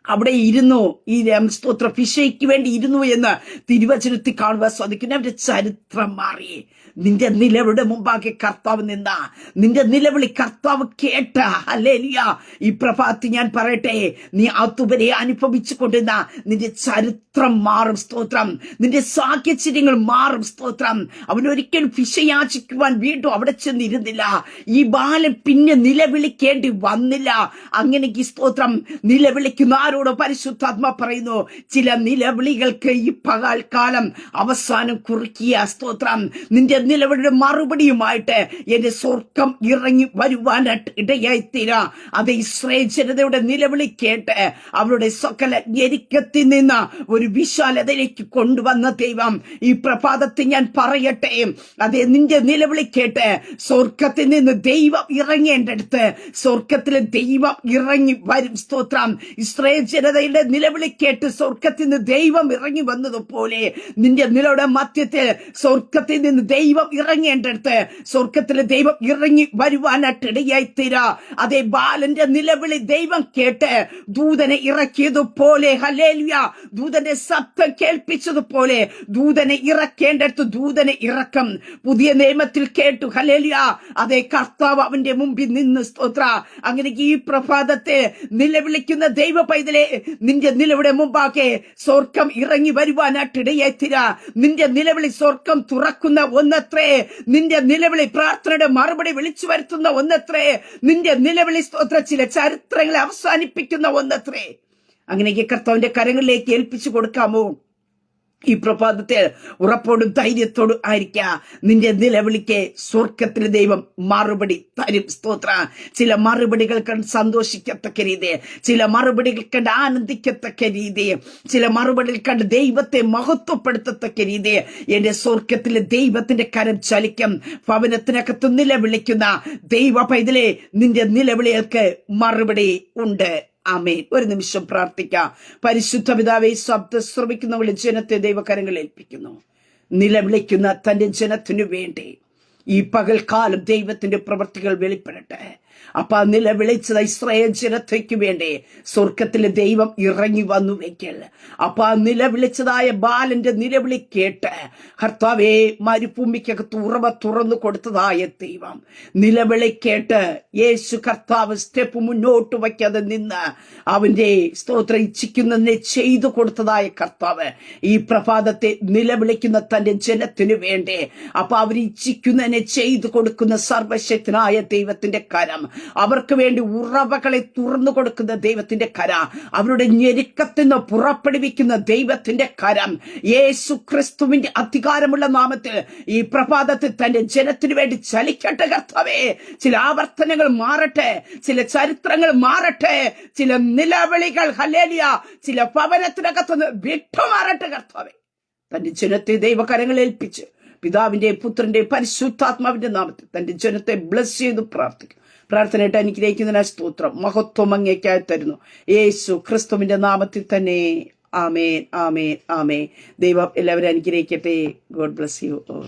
[SPEAKER 1] അവിടെ ഇരുന്നു, ഈ സ്തോത്ര ഫിഷയ്ക്ക് വേണ്ടി ഇരുന്നു എന്ന് തിരുവചനത്തിൽ കാണുവാൻ സാധിക്കും. അവരുടെ ചരിത്രം മാറി. നിന്റെ നിലവിളിയുടെ മുമ്പാകെ കർത്താവ് നിന്ന, നിന്റെ നിലവിളി കർത്താവ് കേട്ട. ഹല്ലേലൂയ. ഈ പ്രഭാതത്തിൽ ഞാൻ പറയട്ടെ, നീ അതുവരെ അനുഭവിച്ചു കൊണ്ടിരുന്ന നിന്റെ ചരിത്രം മാറും. സ്തോത്രം. നിന്റെ സാഹചര്യങ്ങൾ മാറും. സ്തോത്രം. അവനൊരിക്കലും ഫിഷയാചിക്കുവാൻ വീണ്ടും അവിടെ ചെന്നിരുന്നില്ല. ഈ ബാലൻ പിന്നെ നിലവിളിക്കേണ്ടി വന്നില്ല. അങ്ങനെ ഈ സ്തോത്രം നിലവിളിക്കുന്ന ആരോട് പരിശുദ്ധാത്മ പറയുന്നു, ചില നിലവിളികൾക്ക് ഈ പകൽക്കാലം അവസാനം കുറിക്കുക. സ്തോത്രം. നിന്റെ നിലവിളിയുടെ മറുപടിയുമായിട്ട് എന്റെ സ്വർഗം ഇറങ്ങി വരുവാനായിട്ട് ഇടയായിത്തീരാ. അത് ഇസ്രായേൽ ജനതയുടെ നിലവിളി കേട്ട് അവരുടെ സകല ഞെരുക്കത്തിൽ നിന്ന് ഒരു വിശാലതയിലേക്ക് കൊണ്ടുവന്ന ദൈവം ഈ പ്രഭാതത്തിൽ ഞാൻ പറയട്ടെ, അതെ, നിന്റെ നിലവിളി കേട്ട് സ്വർഗത്തിൽ നിന്ന് ദൈവം ഇറങ്ങേണ്ടടുത്ത് സ്വർഗത്തിലെ ദൈവം ഇറങ്ങി വരും. സ്തോത്രം. ഇസ്രായേൽ ജനതയുടെ നിലവിളി കേട്ട് സ്വർഗത്തിൽ നിന്ന് ദൈവം ഇറങ്ങി വന്നതുപോലെ നിന്റെ നിലയുടെ മധ്യത്തിൽ സ്വർഗത്തിൽ നിന്ന് ദൈവം ഇറങ്ങേണ്ടടുത്ത് സ്വർഗത്തിലെ ദൈവം ഇറങ്ങി വരുവാനായിട്ട് ഇടയായിത്തീരാ. അതേ ബാലന്റെ നിലവിളി ദൈവം കേട്ട് ദൂതനെ ഇറക്കിയതുപോലെ, ഹല്ലേലൂയ, ദൂതന്റെ ശബ്ദം കേൾപ്പിച്ചതുപോലെ ദൂതനെ ഇറക്കേണ്ടടുത്ത് ദൂതനെ ഇറക്കും. പുതിയ നിയമത്തിൽ കേട്ടു. ഹല്ലേലൂയ. അതേ, കർത്താവ് അവന്റെ മുമ്പിൽ നിന്ന്. സ്തോത്ര. അങ്ങനെ ഈ പ്രഭാതത്തെ നിലവിളിക്കുന്ന ദൈവ പൈതലെ, നിന്റെ നിലവിളിയുടെ മുമ്പാകെ സ്വർഗം ഇറങ്ങി വരുവാനായിട്ട് ഇടയായിത്തീരാ. നിന്റെ നിലവിളി സ്വർഗം തുറക്കുന്ന ഒന്നത്രേ. നിന്റെ നിലവിളി പ്രാർത്ഥനയുടെ മറുപടി വിളിച്ചു വരുത്തുന്ന ഒന്നത്രേ. നിന്റെ നിലവിളി സ്തോത്ര ചില ചരിത്രങ്ങളെ അവസാനിപ്പിക്കുന്ന ഒന്നത്രേ. അങ്ങനെയൊക്കെ കർത്താവിന്റെ കരങ്ങളിലേക്ക് ഏൽപ്പിച്ചു കൊടുക്കാമോ? ഈ പ്രഭാതത്തിൽ ഉറപ്പോടും ധൈര്യത്തോടും ആയിരിക്കുക. നിന്റെ നിലവിളിക്ക് സ്വർഗത്തിലെ ദൈവം മറുപടി തരും. സ്തോത്ര. ചില മറുപടികൾ കണ്ട് സന്തോഷിക്കത്തക്ക രീതി, ചില മറുപടികൾ കണ്ട് ആനന്ദിക്കത്തക്ക രീതി, ചില മറുപടികൾ കണ്ട് ദൈവത്തെ മഹത്വപ്പെടുത്തത്തക്ക രീതി എന്റെ സ്വർഗത്തിലെ ദൈവത്തിന്റെ കരം ചലിക്കും. ഭവനത്തിനകത്ത് നിലവിളിക്കുന്ന ദൈവ പൈതലെ, നിന്റെ നിലവിളികൾക്ക് മറുപടി ഉണ്ട്. ആമേൻ. ഒരു നിമിഷം പ്രാർത്ഥിക്കാം. പരിശുദ്ധ പിതാവേ, ശബ്ദം ശ്രമിക്കുന്നവളെ ജനത്തെ ദൈവകരങ്ങളിൽ ഏൽപ്പിക്കുന്നു. നിലവിളിക്കുന്ന തന്റെ ജനത്തിനു വേണ്ടി ഈ പകൽക്കാലം ദൈവത്തിന്റെ പ്രവൃത്തികൾ വെളിപ്പെടട്ടെ. അപ്പൊ നിലവിളിച്ചത് ഇസ്രായേൽ ജനതയ്ക്ക് വേണ്ടി സ്വർഗത്തിലെ ദൈവം ഇറങ്ങി വന്നുവെങ്കിൽ, അപ്പൊ നിലവിളിച്ചതായ ബാലന്റെ നിലവിളി കേട്ട് കർത്താവേ, മരുഭൂമിക്കകത്ത് ഉറവ തുറന്നു കൊടുത്തതായ ദൈവം നിലവിളി കേട്ട് യേശു കർത്താവ് സ്റ്റെപ്പ് മുന്നോട്ട് വയ്ക്കാതെ നിന്ന് അവന്റെ സ്തോത്രം ഇച്ഛിക്കുന്നതിനെ ചെയ്തു കൊടുത്തതായ കർത്താവ് ഈ പ്രഭാതത്തെ നിലവിളിക്കുന്ന തന്റെ ജനത്തിനു വേണ്ടി അപ്പൊ അവർ ഇച്ഛിക്കുന്നതിനെ ചെയ്തു കൊടുക്കുന്ന സർവശക്തനായ ദൈവത്തിന്റെ കരം, അവർക്ക് വേണ്ടി ഉറവകളെ തുറന്നു കൊടുക്കുന്ന ദൈവത്തിന്റെ കര, അവരുടെ ഞെരുക്കത്തിൽ നിന്ന് പുറപ്പെടുവിക്കുന്ന ദൈവത്തിന്റെ കരം, യേശു ക്രിസ്തുവിന്റെ അധികാരമുള്ള നാമത്തിൽ ഈ പ്രഭാതത്തിൽ തന്റെ ജനത്തിനു വേണ്ടി ചലിക്കട്ടെ കർത്താവേ. ചില ആവർത്തനങ്ങൾ മാറട്ടെ, ചില ചരിത്രങ്ങൾ മാറട്ടെ, ചില നിലവിളികൾ ഹല്ലേലൂയ ചില ഭവനത്തിനകത്തുനിന്ന് വിട്ടുമാറട്ടെ കർത്താവേ. തന്റെ ജനത്തെ ദൈവകരങ്ങളിൽ ഏൽപ്പിച്ച് പിതാവിന്റെ പുത്രന്റെ പരിശുദ്ധാത്മാവിന്റെ നാമത്തിൽ തന്റെ ജനത്തെ ബ്ലസ് ചെയ്ത് പ്രാർത്ഥിക്കും. പ്രാർത്ഥനയായിട്ട് അനുഗ്രഹിക്കുന്നതിനായി സ്തോത്രം. മഹത്വം അങ്ങേയ്ക്കായി തരുന്നു യേശു ക്രിസ്തുവിന്റെ നാമത്തിൽ തന്നെ. ആമേൻ, ആമേൻ, ആമേൻ. ദൈവം എല്ലാവരും അനുഗ്രഹിക്കട്ടെ. God bless you all.